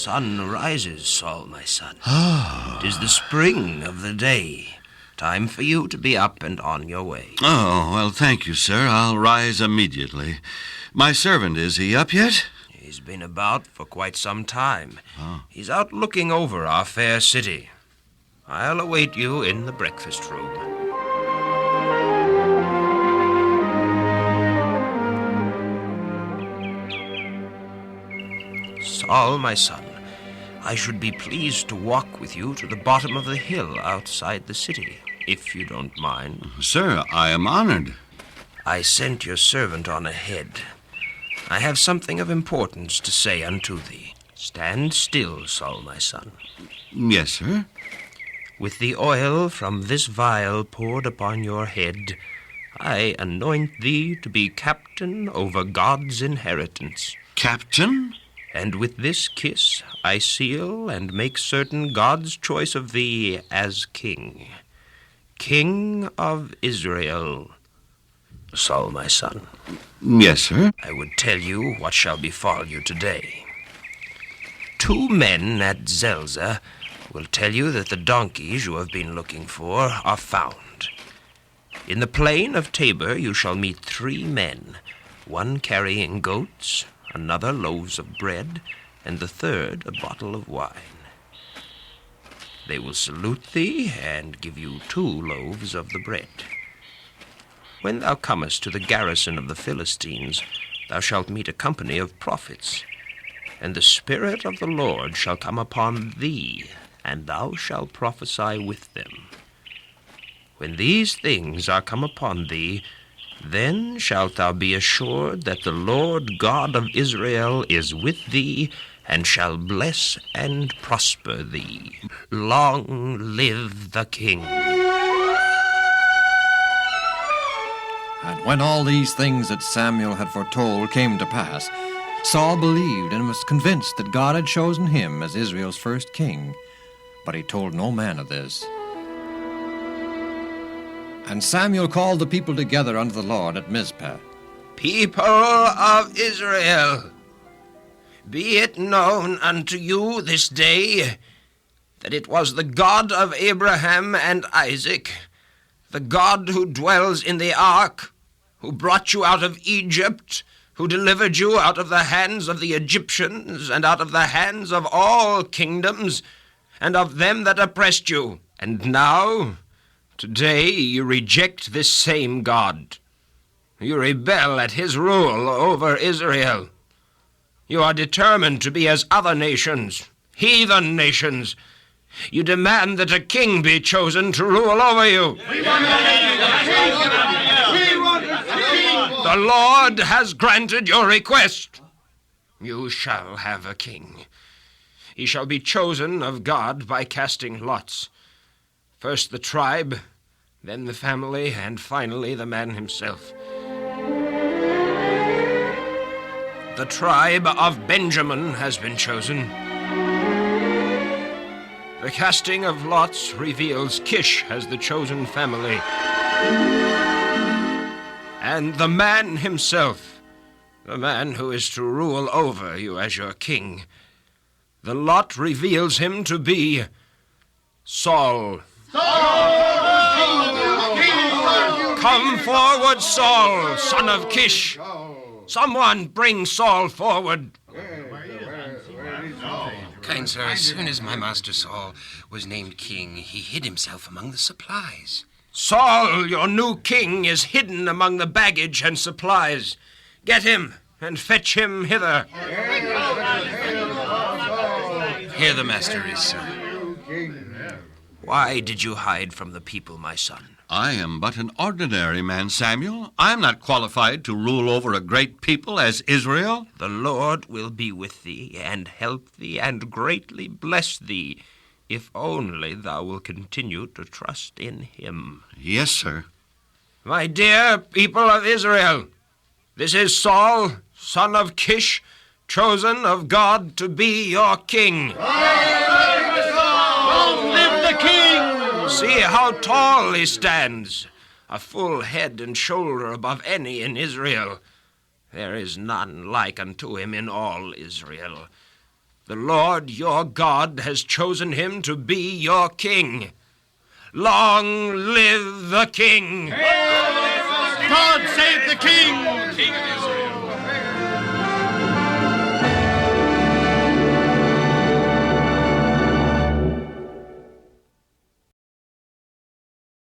sun rises, Saul, my son. Oh. 'Tis the spring of the day. Time for you to be up and on your way. Oh, well, thank you, sir. I'll rise immediately. My servant, is he up yet? He's been about for quite some time. Oh. He's out looking over our fair city. I'll await you in the breakfast room. Saul, my son, I should be pleased to walk with you to the bottom of the hill outside the city, if you don't mind. Sir, I am honored. I sent your servant on ahead. I have something of importance to say unto thee. Stand still, Saul, my son. Yes, sir. With the oil from this vial poured upon your head, I anoint thee to be captain over God's inheritance. Captain? And with this kiss I seal and make certain God's choice of thee as king. King of Israel. Saul, my son. Yes, sir. I would tell you what shall befall you today. 2 men at Zelzah will tell you that the donkeys you have been looking for are found. In the plain of Tabor you shall meet 3 men, one carrying goats, another loaves of bread, and the third a bottle of wine. They will salute thee and give you 2 loaves of the bread. When thou comest to the garrison of the Philistines, thou shalt meet a company of prophets, and the Spirit of the Lord shall come upon thee, and thou shalt prophesy with them. When these things are come upon thee, then shalt thou be assured that the Lord God of Israel is with thee, and shall bless and prosper thee. Long live the King. And when all these things that Samuel had foretold came to pass, Saul believed and was convinced that God had chosen him as Israel's first king. But he told no man of this. And Samuel called the people together unto the Lord at Mizpah. People of Israel, be it known unto you this day that it was the God of Abraham and Isaac, the God who dwells in the ark, who brought you out of Egypt, who delivered you out of the hands of the Egyptians and out of the hands of all kingdoms and of them that oppressed you. And now, today, you reject this same God. You rebel at his rule over Israel. You are determined to be as other nations, heathen nations. You demand that a king be chosen to rule over you. The Lord has granted your request. You shall have a king. He shall be chosen of God by casting lots. First the tribe, then the family, and finally the man himself. The tribe of Benjamin has been chosen. The casting of lots reveals Kish as the chosen family. And the man himself, the man who is to rule over you as your king, the lot reveals him to be Saul. Come forward, Saul, son of Kish. Someone bring Saul forward. Kind sir, as soon as my master Saul was named king, he hid himself among the supplies. Saul, your new king, is hidden among the baggage and supplies. Get him and fetch him hither. Here the master is, sir. Why did you hide from the people, my son? I am but an ordinary man, Samuel. I am not qualified to rule over a great people as Israel. The Lord will be with thee, and help thee, and greatly bless thee, if only thou wilt continue to trust in him. Yes, sir. My dear people of Israel, this is Saul, son of Kish, chosen of God to be your king. Long live the king! See how tall he stands, a full head and shoulder above any in Israel. There is none like unto him in all Israel. The Lord your God has chosen him to be your king. Long live the king! God save the king!